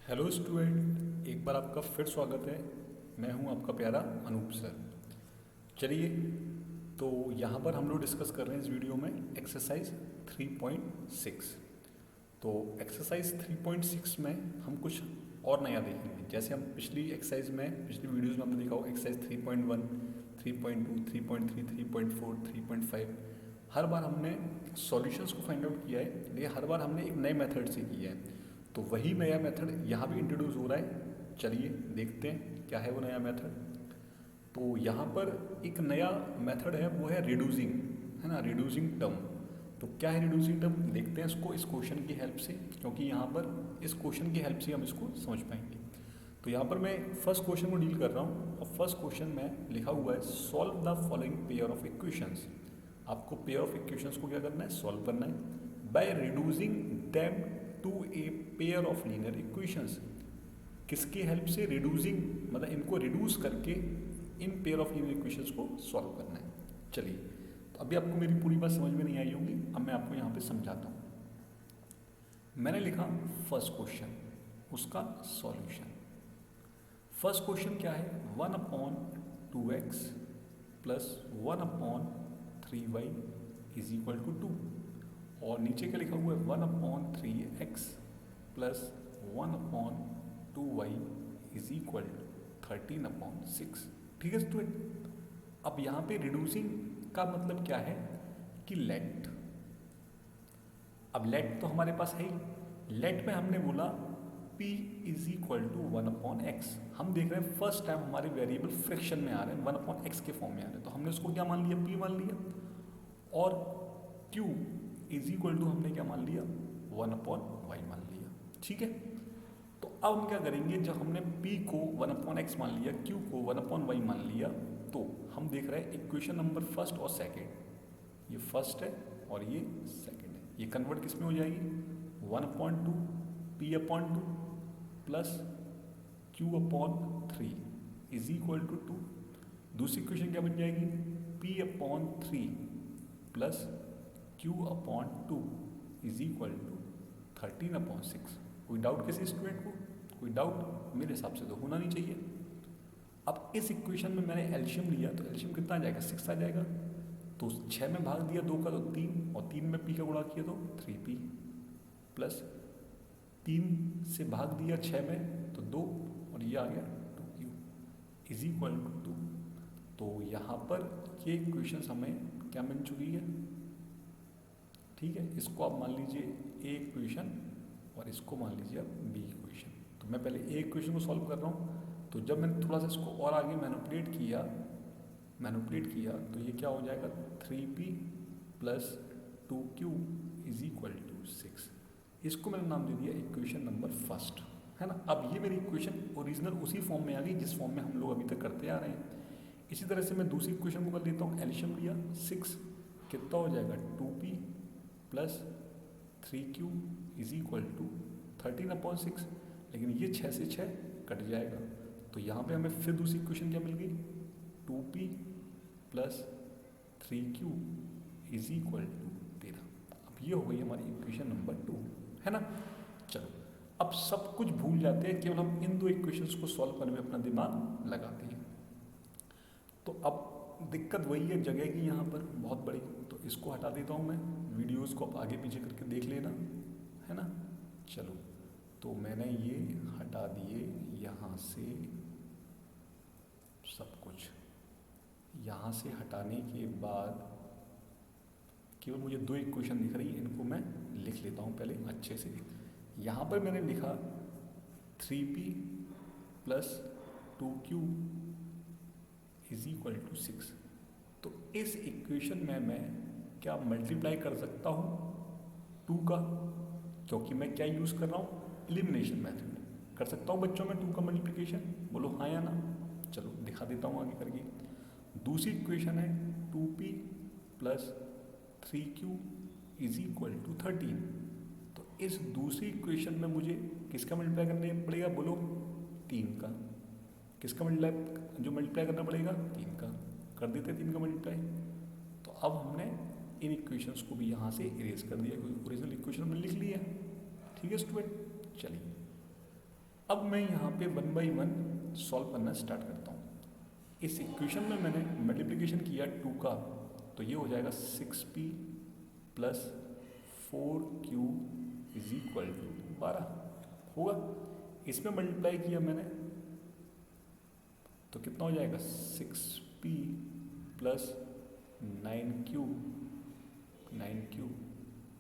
Hello student, एक बार आपका फिर स्वागत है। मैं हूं आपका प्यारा अनूप सर। चलिए, तो यहाँ पर हम लोग डिस्कस कर रहे हैं इस वीडियो में एक्सरसाइज 3.6। तो एक्सरसाइज 3.6 में हम कुछ और नया देखेंगे। जैसे हम पिछली एक्सरसाइज में, पिछली वीडियोज़ में हमने देखा होगा एक्सरसाइज 3.1, 3.2, 3.3, 3.4, 3.5। हर बार हमने सॉल्यूशंस को फाइंड आउट किया है, लेकिन हर बार हमने एक नए मेथड से किया है। तो वही नया मेथड यहाँ भी इंट्रोड्यूस हो रहा है। चलिए देखते हैं क्या है वो नया मेथड। तो यहाँ पर एक नया मेथड है, वो है रिड्यूसिंग, है ना, रिड्यूसिंग टर्म। तो क्या है रिड्यूसिंग टर्म, देखते हैं इसको इस क्वेश्चन की हेल्प से, क्योंकि यहाँ पर इस क्वेश्चन की हेल्प से हम इसको समझ पाएंगे। तो यहाँ पर मैं फर्स्ट क्वेश्चन को डील कर रहा हूँ, और फर्स्ट क्वेश्चन में लिखा हुआ है solve the following pair of equations. आपको पेयर ऑफ इक्वेशंस को क्या करना है, सॉल्व करना है by reducing them to a pair of linear equations. किसकी हेल्प से, रिड्यूसिंग, मतलब इनको रिड्यूस करके in pair of linear equations को सॉल्व करना है। चलिए, तो अभी आपको मेरी पूरी बात समझ में नहीं आई होगी, अब मैं आपको यहाँ पे समझाता हूँ। मैंने लिखा फर्स्ट क्वेश्चन, उसका सॉल्यूशन। फर्स्ट क्वेश्चन क्या है, 1/2x plus 1/3y is equal to 2। और नीचे क्या लिखा हुआ है, 1/3x plus 1/2y is equal to 13/6। ठीक है स्टूडेंट। अब यहाँ पे रिड्यूसिंग का मतलब क्या है कि लेट। अब लेट तो हमारे पास है ही। लेट में हमने बोला p is equal to 1/x। हम देख रहे हैं फर्स्ट टाइम हमारे वेरिएबल फ्रैक्शन में आ रहे हैं, 1/x के फॉर्म में आ रहे हैं, तो हमने उसको क्या मान लिया, p मान लिया। और q इज इक्वल टू हमने क्या मान लिया, 1/y मान लिया। ठीक है। तो अब हम क्या करेंगे, जब हमने p को 1/x मान लिया, q को 1/y मान लिया, तो हम देख रहे हैं इक्वेशन नंबर फर्स्ट और सेकेंड। ये फर्स्ट है और ये सेकेंड है। ये कन्वर्ट किस में हो जाएगी, 1/2 p/2 plus q/3 is equal to 2। दूसरी इक्वेशन क्या बन जाएगी, p/3 plus q/2 is equal to 13/6। कोई डाउट किसी स्टूडेंट को, कोई डाउट? मेरे हिसाब से तो होना नहीं चाहिए। अब इस इक्वेशन में मैंने एल्शियम लिया, तो एल्शियम कितना आ जाएगा, 6 आ जाएगा। तो 6 में भाग दिया 2 का तो 3, और 3 में p का गुणा किया तो 3p, प्लस 3 से भाग दिया 6 में तो 2, और ये आ गया 2q इज इक्वल टू 2। तो यहाँ पर ये इक्वेशन हमें क्या मिल चुकी है। ठीक है, इसको आप मान लीजिए ए इक्वेशन, और इसको मान लीजिए आप बी इक्वेशन। तो मैं पहले ए इक्वेशन को सॉल्व कर रहा हूँ। तो जब मैंने थोड़ा सा इसको और आगे मैनुपुलेट किया तो ये क्या हो जाएगा, 3p plus 2q is equal to 6। इसको मैंने नाम दे दिया इक्वेशन नंबर फर्स्ट, है ना। अब ये मेरी इक्वेशन ओरिजिनल उसी फॉर्म में आ गई जिस फॉर्म में हम लोग अभी तक करते आ रहे हैं। इसी तरह से मैं दूसरी इक्वेशन को कर लेता हूँ, एल्शियम लिया 6, कितना हो जाएगा 2p plus 3q is equal to 13/6। लेकिन ये 6 से 6 कट जाएगा, तो यहाँ पे हमें फिर दूसरी इक्वेशन क्या मिल गई, 2p plus 3q is equal to 13। अब ये हो गई हमारी इक्वेशन नंबर 2, है ना। चलो, अब सब कुछ भूल जाते हैं, केवल हम इन दो इक्वेशंस को सॉल्व करने में अपना दिमाग लगाते हैं। तो अब दिक्कत वही है जगह की यहाँ पर बहुत बड़ी, तो इसको हटा देता हूँ मैं। वीडियोस को आप आगे पीछे करके देख लेना, है ना। चलो, तो मैंने ये हटा दिए यहाँ से सब कुछ। यहाँ से हटाने के बाद केवल मुझे 2 इक्वेशन दिख रही है, इनको मैं लिख लेता हूँ पहले अच्छे से। यहाँ पर मैंने लिखा 3p plus 2q is equal to 6। तो इस इक्वेशन में मैं क्या मल्टीप्लाई कर सकता हूँ 2 का, क्योंकि मैं क्या यूज़ कर रहा हूँ, एलिमिनेशन मेथड। कर सकता हूँ बच्चों में 2 का मल्टीप्लिकेशन, बोलो हाँ या ना। चलो दिखा देता हूँ आगे करके। दूसरी इक्वेशन है 2p plus 3q is equal to 13। तो इस दूसरी इक्वेशन में मुझे किसका मल्टीप्लाई करना पड़ेगा, बोलो 3 का। किसका मल्टीप्लाई, जो मल्टीप्लाई करना पड़ेगा 3 का, कर देते 3 का मल्टीप्लाई। तो अब हमने इन इक्वेशंस को भी यहाँ से इरेज कर दिया, क्योंकि ओरिजिनल इक्वेशन हमने लिख लिया। ठीक है स्टूडेंट, चलिए अब मैं यहाँ पे 1 बाई 1 सॉल्व करना स्टार्ट करता हूँ। इस इक्वेशन में मैंने मल्टीप्लिकेशन किया 2 का, तो ये हो जाएगा 6p plus 4q is equal to 12 होगा। इसमें मल्टीप्लाई किया मैंने तो कितना हो जाएगा 6p plus 9q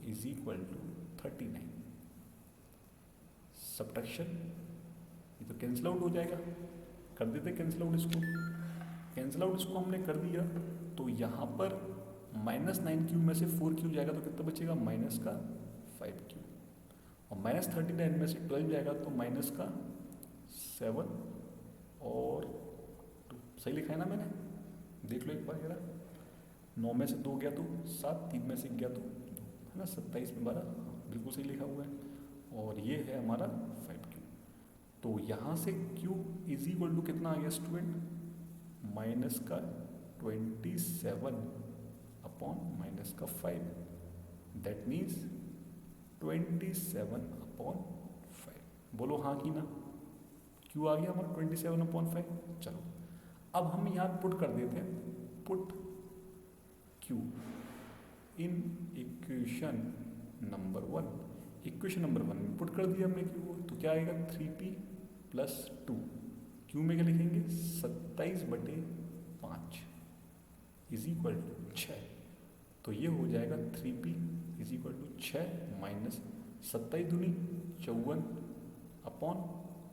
is equal to 39। Subtraction ये तो कैंसिल आउट हो जाएगा, कर देते कैंसिल आउट इसको। कैंसिल आउट इसको हमने कर दिया तो यहाँ पर -9q में से 4q जाएगा तो कितना बचेगा माइनस का 5q, और -39 में से 12 जाएगा तो माइनस का 7 और 2। सही लिखा है ना मैंने? देख लो एक बार जरा। 9 में से 2 गया तो 7, 3 में से गया तो 2, है ना, 27 में 12, बिल्कुल सही लिखा हुआ है। और ये है हमारा 5q। तो यहाँ से q इज इक्वल टू कितना आ गया स्टूडेंट, माइनस का 27 अपॉन माइनस का 5, दैट मीन्स 27 अपॉन 5। बोलो हाँ कि ना? q आ गया हमारा 27 अपॉन 5। चलो अब हम यहाँ पुट कर देते हैं, put q in equation number 1। Equation number 1 में पुट कर दिया हमने q को, तो क्या आएगा 3p प्लस 2। q में क्या लिखेंगे 27/5 इज इक्वल टू 6। तो ये हो जाएगा 3p is equal to 6 minus 27 दूनी 54 अपॉन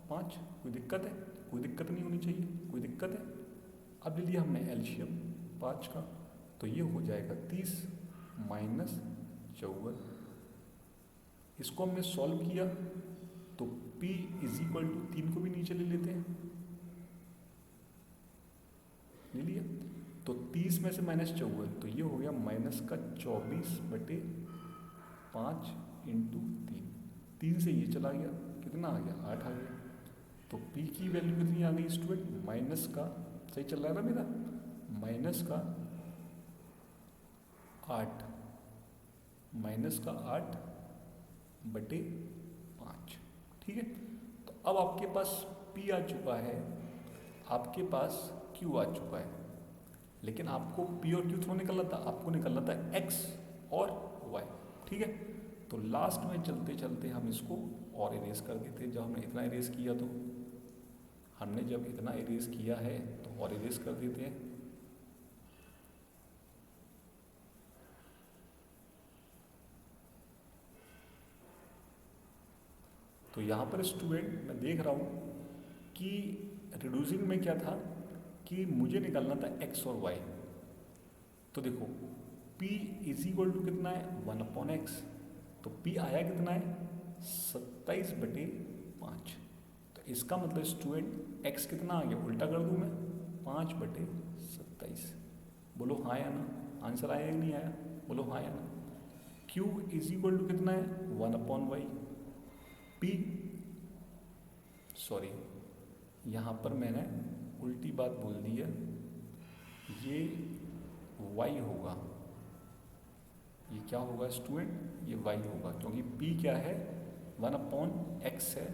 5। कोई दिक्कत है? कोई दिक्कत नहीं होनी चाहिए, कोई दिक्कत है? अब ले लिया हमने एलसीएम 5 का, तो ये हो जाएगा 30 माइनस 54। इसको हमने सॉल्व किया तो p इज इक्वल टू 3 को भी नीचे ले लेते हैं, ले लिया। तो 30 में से -54 तो ये हो गया माइनस का 24/5 इंटू 3। 3 से ये चला गया, कितना आ गया 8 आ गया। तो p की वैल्यू कितनी आ गई स्टूडेंट, माइनस का, सही चल रहा है ना मेरा, माइनस का 8, माइनस का 8/5। ठीक है। तो अब आपके पास p आ चुका है, आपके पास q आ चुका है, लेकिन आपको p और q थोड़ा निकलना था, आपको निकलना था x और y। ठीक है। तो लास्ट में चलते चलते हम इसको और इरेज कर देते। जब हमने इतना इरेज किया तो हमने जब इतना इरेज किया है तो और इरेज कर देते हैं। तो यहाँ पर स्टूडेंट मैं देख रहा हूँ कि रिड्यूसिंग में क्या था कि मुझे निकालना था x और y। तो देखो p इज इक्वल टू कितना है 1/x, तो p आया कितना है 27/5। तो इसका मतलब स्टूडेंट x कितना आ गया, उल्टा कर दूँ मैं 5/27। बोलो हाँ या ना? आंसर आया या नहीं आया? बोलो हाँ या ना? q इज इक्वल टू कितना है 1/y। p सॉरी यहाँ पर मैंने उल्टी बात बोल दी है, ये y होगा। ये क्या होगा स्टूडेंट, ये y होगा, क्योंकि p क्या है 1/x है।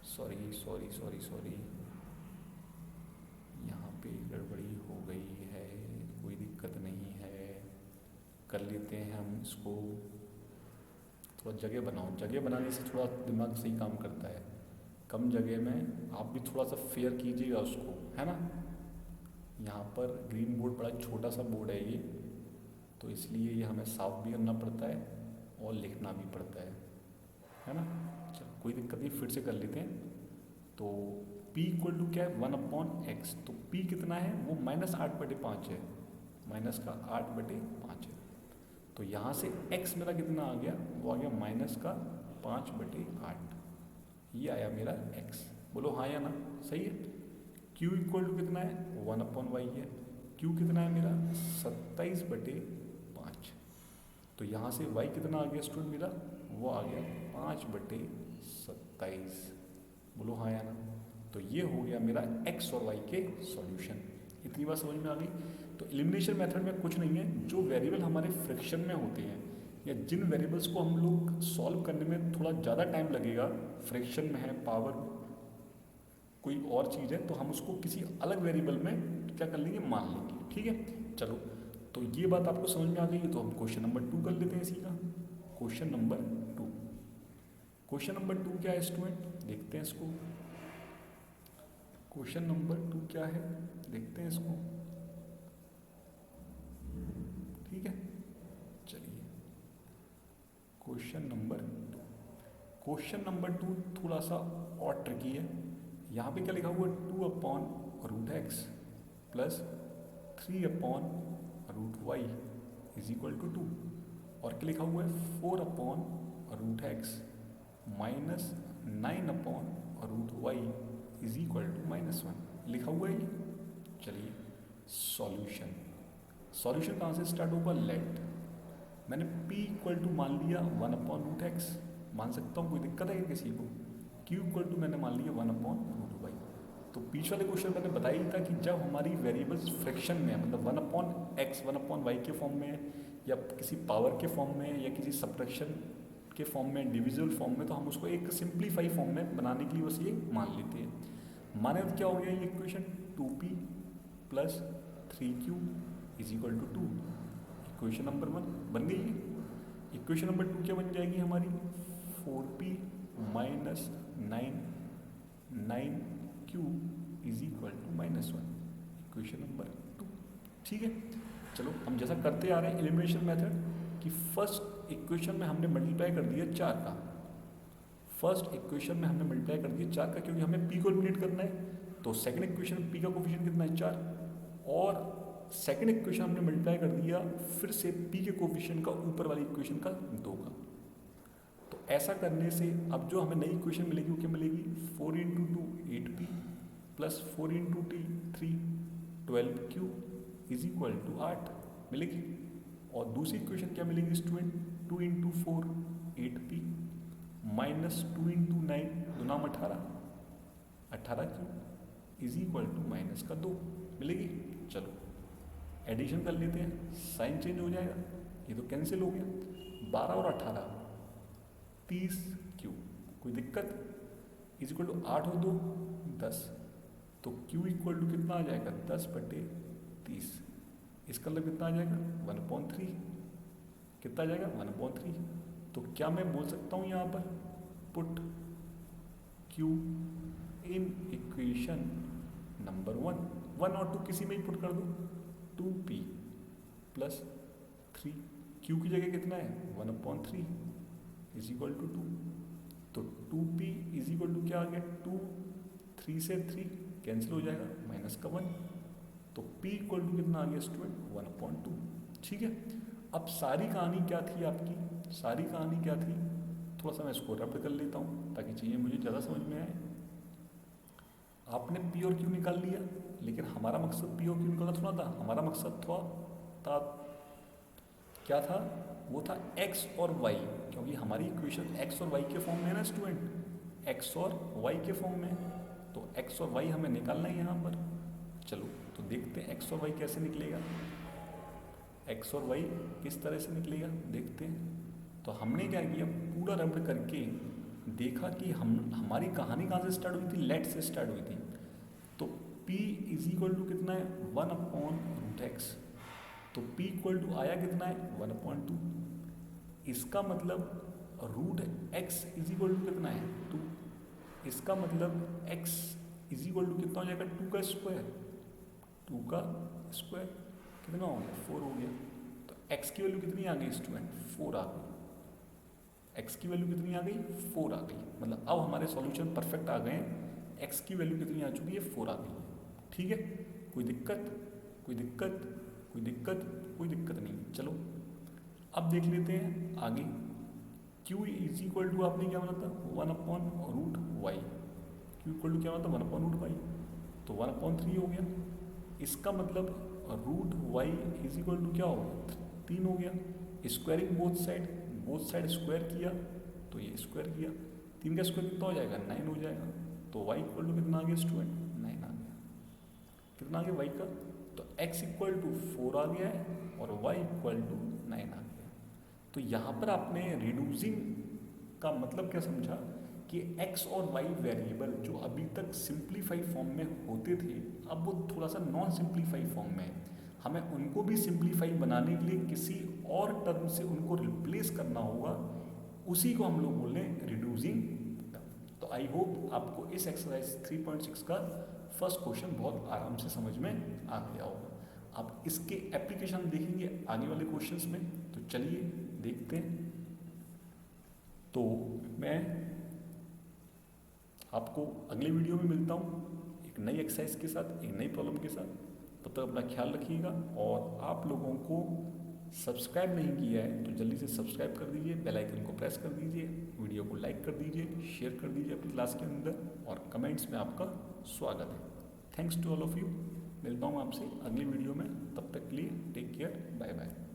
सॉरी सॉरी सॉरी सॉरी, यहाँ पे गड़बड़ी हो गई है, कोई दिक्कत नहीं है, कर लेते हैं हम इसको। थोड़ा जगह बनाओ, जगह बनाने से थोड़ा दिमाग सही काम करता है। कम जगह में आप भी थोड़ा सा फेयर कीजिएगा उसको, है ना। यहाँ पर ग्रीन बोर्ड बड़ा छोटा सा बोर्ड है ये, तो इसलिए ये हमें साफ भी करना पड़ता है और लिखना भी पड़ता है ना। चलो कोई दिक्कत नहीं, फिर से कर लेते हैं। तो p इक्वल टू क्या है 1/x, तो p कितना है वो -8/5 है, माइनस का 8/5 है। तो यहाँ से x मेरा कितना आ गया, वो आ गया माइनस का 5/8। ये आया मेरा x। बोलो हाँ या ना? सही है। q इक्वल टू कितना है 1/y है, q कितना है मेरा 27/5। तो यहाँ से y कितना आ गया स्टूडेंट मेरा, वो आ गया 5/27। बोलो हाँ या ना? तो ये हो गया मेरा x और y के सॉल्यूशन। इतनी बात समझ में आ गई। तो एलिमिनेशन मेथड में कुछ नहीं है, जो वेरिएबल हमारे फ्रैक्शन में होते हैं या जिन वेरिएबल्स को हम लोग सॉल्व करने में थोड़ा ज़्यादा टाइम लगेगा, फ्रैक्शन में है, पावर कोई और चीज़ है, तो हम उसको किसी अलग वेरिएबल में क्या कर लेंगे, मान लेंगे। ठीक है, चलो तो ये बात आपको समझ में आ गई है, तो हम क्वेश्चन नंबर 2 कर लेते हैं सीधा। क्वेश्चन नंबर 2, क्वेश्चन नंबर 2 क्या है स्टूडेंट, देखते हैं इसको। क्वेश्चन नंबर 2 क्या है, देखते हैं इसको। ठीक है, चलिए क्वेश्चन नंबर 2, क्वेश्चन नंबर 2 थोड़ा सा और ट्रिकी है। यहाँ पे क्या लिखा हुआ है, 2/√x plus 3/√y is equal to 2, और क्या लिखा हुआ है, 4/√x minus 9/√y is equal to -1 लिखा हुआ है ये। चलिए सॉल्यूशन, सॉल्यूशन कहाँ से स्टार्ट होगा, लेट मैंने p इक्वल टू मान लिया 1/√x, मान सकता हूँ, कोई दिक्कत है क्या किसी को। q इक्वल टू मैंने मान लिया 1/√y। तो बीच वाले क्वेश्चन मैंने बताया ही था कि जब हमारी वेरिएबल्स फ्रैक्शन में है, मतलब 1/x 1/y के फॉर्म में, या किसी पावर के फॉर्म में, या किसी सब्ट्रैक्शन के फॉर्म में, डिविजिबल फॉर्म में, तो हम उसको एक सिंप्लीफाई फॉर्म में बनाने के लिए बस ये मान लेते हैं। माने तो क्या हो गया ये equation, 2p plus 3q is equal to 2, equation number 1 बन गई है। इक्वेशन नंबर 2 क्या बन जाएगी हमारी, 4p minus 9q is equal to -1, equation number 2। ठीक है, चलो हम जैसा करते आ रहे हैं एलिमिनेशन मेथड, कि फर्स्ट इक्वेशन में हमने मल्टीप्लाई कर दिया 4 का, फर्स्ट इक्वेशन में हमने मल्टीप्लाई कर दिया 4 का, क्योंकि हमें p को एलिमिनेट करना है। तो सेकंड इक्वेशन में p का कोफिशिएंट कितना है, 4, और सेकंड इक्वेशन हमने मल्टीप्लाई कर दिया फिर से p के कोफिशिएंट का ऊपर वाली इक्वेशन का 2 का। तो ऐसा करने से अब जो हमें नई इक्वेशन मिलेगी वो क्या मिलेगी, 4 × 2 8p plus 4 × 3 12q is equal to 8 मिलेगी। और दूसरी इक्वेशन क्या मिलेगी student, 2 × 4 8p minus 2 × 9 2 18 18q is equal to -2 मिलेगी। चलो एडिशन कर लेते हैं, साइन चेंज हो जाएगा, ये तो कैंसिल हो गया, 12 और 18 30q, कोई दिक्कत, इज इक्वल टू 8 और 2 10, तो q इक्वल टू कितना आ जाएगा, 10/30, इसका मतलब कितना आ जाएगा, 1/3, कितना आ जाएगा 1/3। तो क्या मैं बोल सकता हूँ यहाँ पर, put q in equation number 1 और 2 किसी में ही पुट कर दो, 2p प्लस 3, q की जगह कितना है 1/3 इज इक्वल टू 2, तो 2p इज इक्वल टू क्या आ गया, 2 3 से 3 कैंसिल हो जाएगा, -1, तो p इक्वल टू कितना आ गया स्टूडेंट, 1/2। ठीक है, अब सारी कहानी क्या थी आपकी, सारी कहानी क्या थी, थोड़ा सा मैं इसको रब्ड कर लेता हूँ ताकि चीज़ें मुझे ज़्यादा समझ में आए। आपने p और q निकाल लिया, लेकिन हमारा मकसद p और q निकालना थोड़ा था, हमारा मकसद था क्या था, वो था x और y, क्योंकि हमारी इक्वेशन x और y के फॉर्म में है ना स्टूडेंट, x और y के फॉर्म में, तो x और y हमें निकालना है यहाँ पर। चलो तो देखते हैं x और y कैसे निकलेगा, x और y किस तरह से निकलेगा देखते हैं। तो हमने क्या किया, पूरा रब्ड करके देखा कि हमारी कहानी कहाँ से स्टार्ट हुई थी, लेट से स्टार्ट हुई थी। तो p इज इक्वल टू कितना है 1/√x, तो p इक्वल टू आया कितना है 1/2, इसका मतलब √x इज इक्वल टू कितना है 2, इसका मतलब x इज इक्वल टू कितना हो जाएगा 2 का स्क्वायर, 2 का स्क्वायर कितना हो गया 4 हो गया। तो x की वैल्यू कितनी आ गई स्टूडेंट, 4 आ गई, x की वैल्यू कितनी आ गई 4 आ गई, मतलब अब हमारे सॉल्यूशन परफेक्ट आ गए हैं, x की वैल्यू कितनी आ चुकी है 4 आ गई है। ठीक है, कोई दिक्कत, कोई दिक्कत, कोई दिक्कत, कोई दिक्कत नहीं। चलो अब देख लेते हैं आगे, q इज इक्वल टू आपने क्या बोला था 1/√y, q इक्वल टू क्या होता 1/√y, तो 1/3 हो गया, इसका मतलब √y इज इक्वल टू क्या हो गया 3 हो गया, स्क्वायरिंग बोथ साइड स्क्वायर किया तो ये स्क्वायर किया, 3 का स्क्वायर कितना हो जाएगा 9 हो जाएगा, तो y इक्वल टू कितना आ गया स्टूडेंट 9 आ गया, कितना आ गया y का, तो x इक्वल टू 4 आ गया है और y इक्वल टू 9 आ गया। तो तो यहाँ पर आपने रिड्यूसिंग का मतलब क्या समझा कि एक्स और वाई वेरिएबल जो अभी तक सिंप्लीफाई फॉर्म में होते थे अब वो थोड़ा सा नॉन सिंप्लीफाई फॉर्म में है। हमें उनको भी सिंप्लीफाई बनाने के लिए किसी और टर्म से उनको रिप्लेस करना होगा, उसी को हम लोग बोल रहे हैं रिड्यूसिंग टर्म। तो आई होप आपको इस एक्सरसाइज 3.6 का फर्स्ट क्वेश्चन बहुत आराम से समझ में आ गया होगा। आप इसके एप्लीकेशन देखेंगे आगे वाले क्वेश्चंस में, तो चलिए देखते हैं। तो मैं आपको अगले वीडियो में मिलता हूँ एक नई एक्सरसाइज के साथ, एक नई प्रॉब्लम के साथ। तब तक अपना ख्याल रखिएगा, और आप लोगों को सब्सक्राइब नहीं किया है तो जल्दी से सब्सक्राइब कर दीजिए, बेल आइकन को प्रेस कर दीजिए, वीडियो को लाइक कर दीजिए, शेयर कर दीजिए अपनी क्लास के अंदर, और कमेंट्स में आपका स्वागत है। Thanks to all of you. मिलता हूँ आपसे अगली वीडियो में, तब तक के लिए टेक केयर, बाय बाय।